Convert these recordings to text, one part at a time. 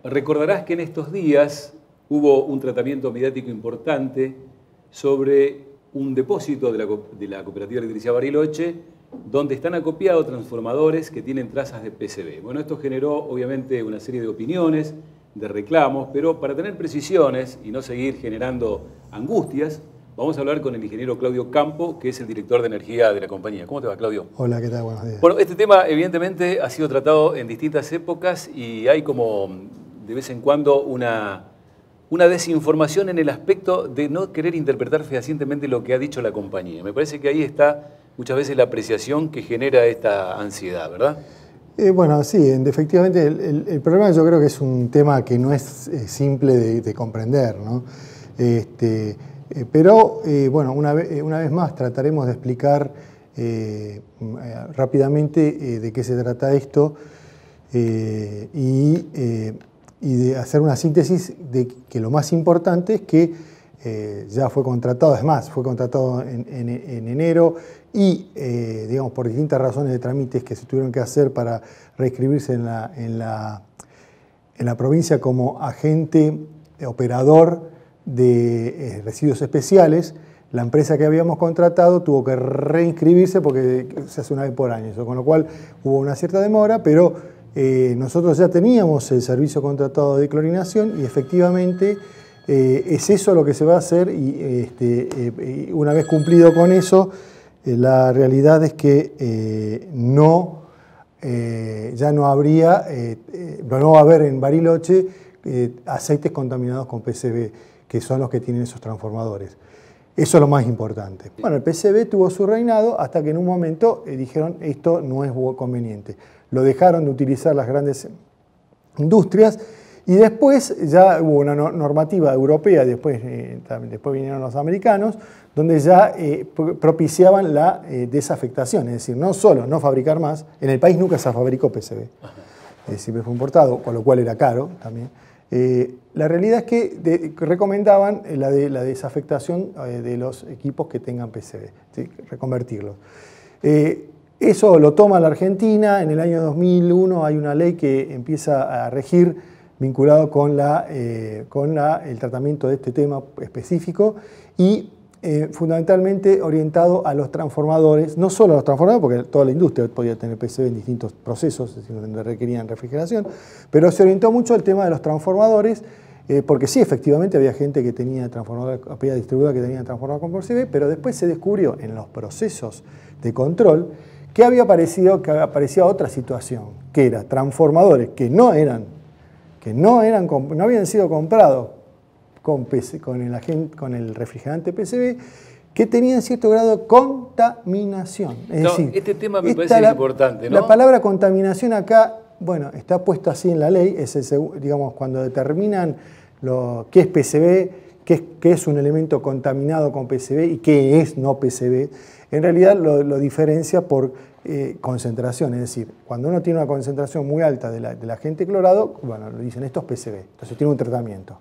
Recordarás que en estos días hubo un tratamiento mediático importante sobre un depósito de la Cooperativa de Electricidad Bariloche, donde están acopiados transformadores que tienen trazas de PCB. Bueno, esto generó obviamente una serie de opiniones, de reclamos, pero para tener precisiones y no seguir generando angustias, vamos a hablar con el ingeniero Claudio Campo, que es el director de energía de la compañía. ¿Cómo te va, Claudio? Hola, ¿qué tal? Buenos días. Bueno, este tema evidentemente ha sido tratado en distintas épocas y hay como de vez en cuando una desinformación en el aspecto de no querer interpretar fehacientemente lo que ha dicho la compañía. Me parece que ahí está muchas veces la apreciación que genera esta ansiedad, ¿verdad? Bueno, sí, efectivamente el problema yo creo que es un tema que no es simple de comprender, ¿no? Pero bueno, una vez más trataremos de explicar rápidamente de qué se trata esto y de hacer una síntesis de que lo más importante es que ya fue contratado, es más, fue contratado en enero y, digamos, por distintas razones de trámites que se tuvieron que hacer para reinscribirse en la provincia como agente operador de residuos especiales, la empresa que habíamos contratado tuvo que reinscribirse porque se hace una vez por año, con lo cual hubo una cierta demora, pero nosotros ya teníamos el servicio contratado de clorinación y efectivamente es eso lo que se va a hacer y una vez cumplido con eso, la realidad es que ya no habría, no va a haber en Bariloche aceites contaminados con PCB, que son los que tienen esos transformadores. Eso es lo más importante. Bueno, el PCB tuvo su reinado hasta que en un momento dijeron esto no es conveniente. Lo dejaron de utilizar las grandes industrias y después ya hubo una normativa europea, después vinieron los americanos, donde ya propiciaban la desafectación, es decir, no solo no fabricar más, en el país nunca se fabricó PCB, siempre fue importado, con lo cual era caro también. La realidad es que recomendaban la desafectación de los equipos que tengan PCB, ¿sí? Reconvertirlos. Eso lo toma la Argentina, en el año 2001 hay una ley que empieza a regir vinculado con el tratamiento de este tema específico y fundamentalmente orientado a los transformadores, no solo a los transformadores, porque toda la industria podía tener PCB en distintos procesos, es decir, donde requerían refrigeración, pero se orientó mucho al tema de los transformadores, porque sí, efectivamente había gente que tenía transformadores, había distribuidora que tenía transformadores con PCB, pero después se descubrió en los procesos de control que aparecía otra situación, que era transformadores que no habían sido comprados con el refrigerante PCB, que tenían cierto grado de contaminación. Es decir, este tema me parece importante, ¿no? La palabra contaminación acá, bueno, está puesto así en la ley, digamos, cuando determinan qué es PCB, qué es un elemento contaminado con PCB y qué es no PCB, en realidad lo diferencia por concentración, es decir, cuando uno tiene una concentración muy alta del agente clorado, bueno, le dicen esto es PCB, entonces tiene un tratamiento.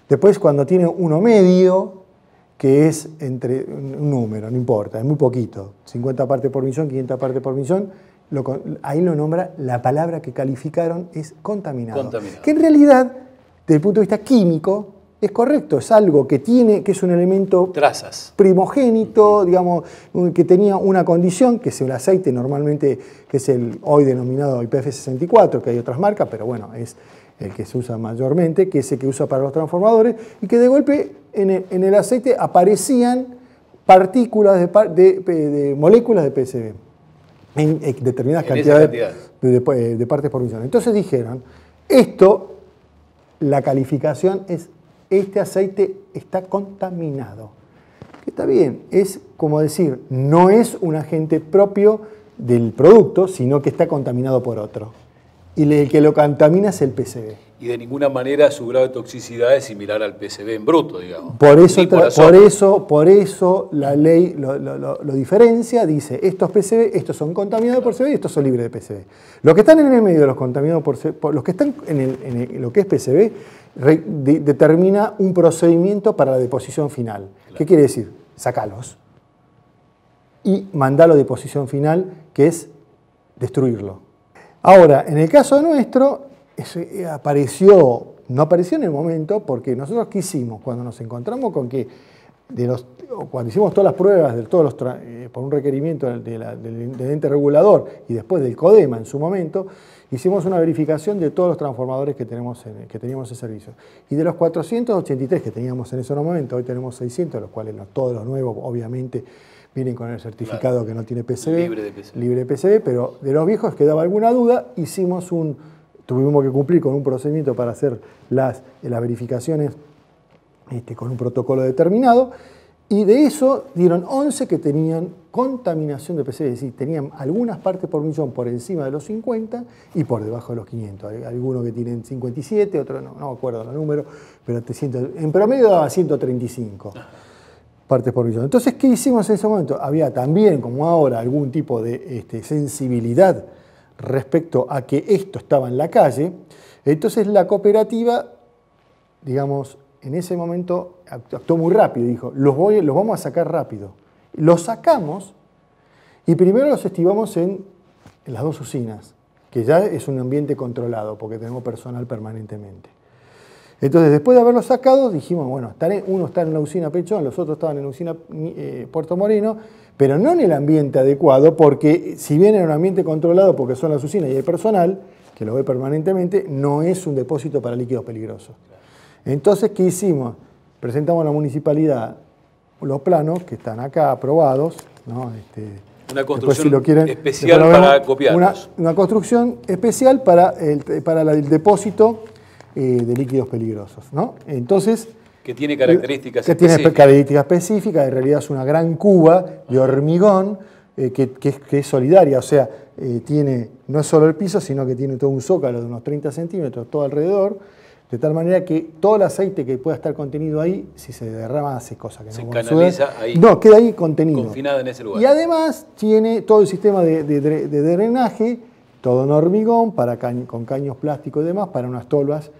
Después cuando tiene uno medio, que es entre un número, no importa, es muy poquito, 50 partes por millón, 500 partes por millón, ahí lo nombra, la palabra que calificaron es contaminado. Que en realidad, desde el punto de vista químico, es correcto, es algo que es un elemento primogénito, digamos, que tenía una condición, que es el aceite normalmente, que es el hoy denominado IPF64, que hay otras marcas, pero bueno, es el que se usa mayormente, que es el que usa para los transformadores, y que de golpe en el aceite aparecían partículas de moléculas de PCB en determinadas cantidades de partes por millón. Entonces dijeron, la calificación es, este aceite está contaminado. Está bien, es como decir, no es un agente propio del producto, sino que está contaminado por otro. Y el que lo contamina es el PCB. Y de ninguna manera su grado de toxicidad es similar al PCB en bruto, digamos. Por eso la ley lo diferencia, dice, estos PCB, estos son contaminados por PCB y estos son libres de PCB. Los que están en el medio de los contaminados por PCB, los que están en lo que es PCB, determina un procedimiento para la deposición final. Claro. ¿Qué quiere decir? Sacalos y mandalo a deposición final, que es destruirlo. Ahora, en el caso nuestro, no apareció en el momento, porque nosotros ¿qué hicimos? Cuando nos encontramos con que, cuando hicimos todas las pruebas por un requerimiento del ente regulador y después del CODEMA en su momento, hicimos una verificación de todos los transformadores que teníamos en servicio. Y de los 483 que teníamos en ese momento, hoy tenemos 600, los cuales todos los nuevos, obviamente, vienen con el certificado, claro, que no tiene PCB, libre de PCB, pero de los viejos quedaba alguna duda, tuvimos que cumplir con un procedimiento para hacer las verificaciones con un protocolo determinado, y de eso dieron 11 que tenían contaminación de PCB, es decir, tenían algunas partes por millón por encima de los 50 y por debajo de los 500. Hay algunos que tienen 57, otros no me acuerdo los números, pero en promedio daba 135 partes por millón. Entonces, ¿qué hicimos en ese momento? Había también, como ahora, algún tipo de sensibilidad respecto a que esto estaba en la calle. Entonces la cooperativa, digamos, en ese momento actuó muy rápido, dijo, los vamos a sacar rápido. Los sacamos y primero los estivamos en las dos usinas, que ya es un ambiente controlado porque tenemos personal permanentemente. Entonces, después de haberlos sacado, dijimos, bueno, uno está en la usina Pechón, los otros estaban en la usina Puerto Moreno, pero no en el ambiente adecuado, porque si bien era un ambiente controlado porque son las usinas y hay personal, que lo ve permanentemente, no es un depósito para líquidos peligrosos. Entonces, ¿qué hicimos? Presentamos a la municipalidad los planos que están acá aprobados, ¿no? Una construcción si especial para copiarlos. Una construcción especial para el depósito de líquidos peligrosos, ¿no? Entonces, que tiene características específicas. Tiene características específicas, en realidad es una gran cuba de hormigón que es solidaria, o sea, no es solo el piso, sino que tiene todo un zócalo de unos 30 centímetros todo alrededor, de tal manera que todo el aceite que pueda estar contenido ahí, si se derrama, hace cosas que se no canaliza ahí. No, queda ahí contenido. Confinado en ese lugar. Y además tiene todo el sistema de drenaje, todo en hormigón, con caños plásticos y demás, para unas tolvas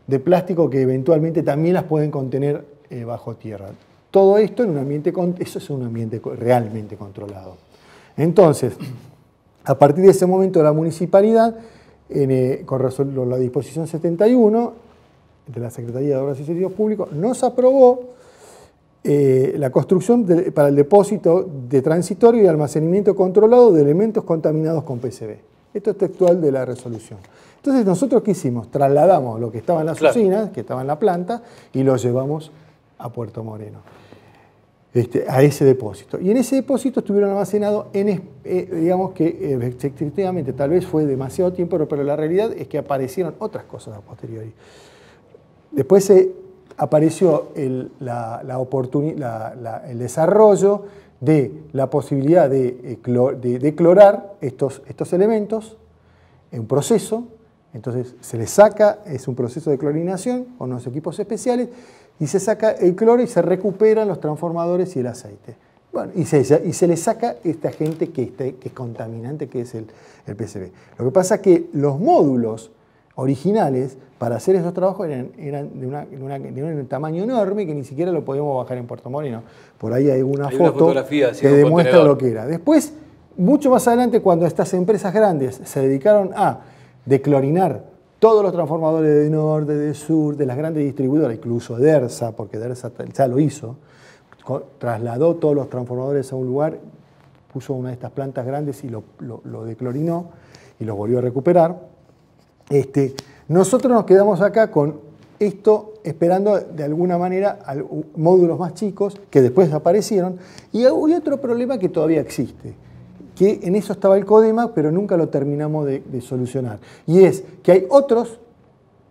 de plástico que eventualmente también las pueden contener bajo tierra. Todo esto en un ambiente, eso es un ambiente realmente controlado. Entonces, a partir de ese momento la municipalidad, con la disposición 71 de la Secretaría de Obras y Servicios Públicos, nos aprobó la construcción para el depósito de transitorio y almacenamiento controlado de elementos contaminados con PCB. Esto es textual de la resolución. Entonces, ¿nosotros qué hicimos? Trasladamos lo que estaba en las usinas, que estaba en la planta, y lo llevamos a Puerto Moreno, a ese depósito. Y en ese depósito estuvieron almacenados, digamos que efectivamente tal vez fue demasiado tiempo, pero la realidad es que aparecieron otras cosas a posteriori. Después apareció el desarrollo de la posibilidad de clorar estos elementos en un proceso. Entonces se les saca, es un proceso de clorinación con unos equipos especiales, y se saca el cloro y se recuperan los transformadores y el aceite. Bueno, y se le saca este agente que es contaminante, que es el PCB. Lo que pasa es que los módulos originales para hacer esos trabajos eran de un tamaño enorme que ni siquiera lo podíamos bajar en Puerto Moreno. Por ahí hay una foto que demuestra lo que era. Después, mucho más adelante, cuando estas empresas grandes se dedicaron a declorinar todos los transformadores de norte, de sur, de las grandes distribuidoras, incluso DERSA, porque DERSA ya lo hizo, trasladó todos los transformadores a un lugar, puso una de estas plantas grandes y lo declorinó y lo volvió a recuperar. Nosotros nos quedamos acá con esto, esperando de alguna manera módulos más chicos que después aparecieron, y hay otro problema que todavía existe, que en eso estaba el CODEMA, pero nunca lo terminamos de solucionar. Y es que hay otros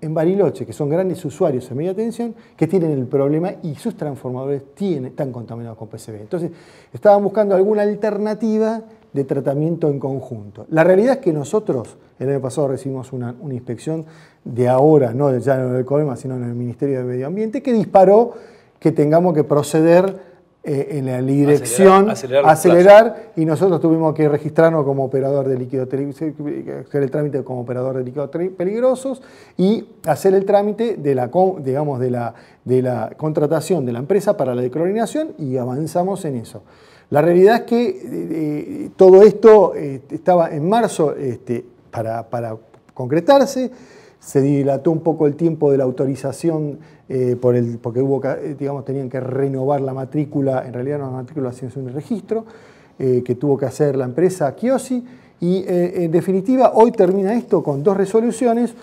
en Bariloche, que son grandes usuarios en media tensión, que tienen el problema y sus transformadores están contaminados con PCB. Entonces, estaban buscando alguna alternativa de tratamiento en conjunto. La realidad es que nosotros, el año pasado recibimos una inspección de ahora, no ya en el CODEMA, sino en el Ministerio de Medio Ambiente, que disparó que tengamos que proceder en la dirección, acelerar, y nosotros tuvimos que registrarnos como operador de líquidos, hacer el trámite como operador de líquidos peligrosos y hacer el trámite de la contratación de la empresa para la declorinación, y avanzamos en eso. La realidad es que todo esto estaba en marzo para concretarse. se dilató un poco el tiempo de la autorización porque digamos, tenían que renovar la matrícula, en realidad no la matrícula, sino un registro, que tuvo que hacer la empresa Chiosi, y en definitiva hoy termina esto con dos resoluciones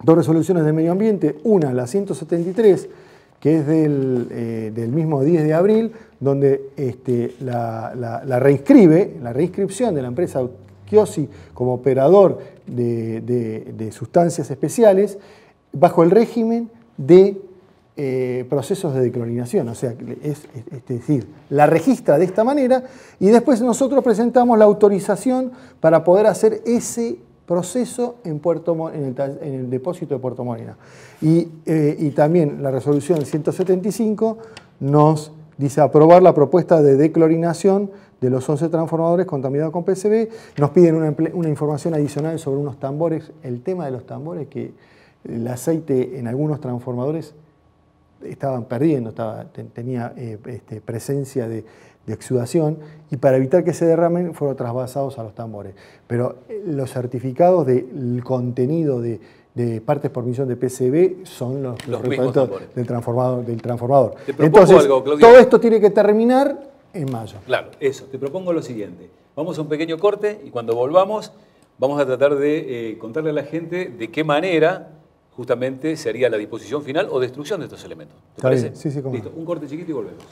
de medio ambiente, una, la 173, que es del mismo 10 de abril, donde la reinscripción de la empresa Chiosi como operador de sustancias especiales bajo el régimen de procesos de declorinación. O sea, es decir, la registra de esta manera y después nosotros presentamos la autorización para poder hacer ese proceso en el depósito de Puerto Morena. Y también la resolución 175 nos dice aprobar la propuesta de declorinación de los 11 transformadores contaminados con PCB. Nos piden una información adicional sobre unos tambores. El tema de los tambores, que el aceite en algunos transformadores estaban perdiendo, tenía presencia de exudación, y para evitar que se derramen fueron trasvasados a los tambores. Pero los certificados del contenido de partes por millón de PCB son los recuentos del transformador. Te propongo Entonces, algo, Claudio. todo esto tiene que terminar en mayo. Claro, eso. Te propongo lo siguiente. Vamos a un pequeño corte y cuando volvamos vamos a tratar de contarle a la gente de qué manera justamente se haría la disposición final o destrucción de estos elementos. ¿Te parece? Sí, cómo no. Listo, un corte chiquito y volvemos.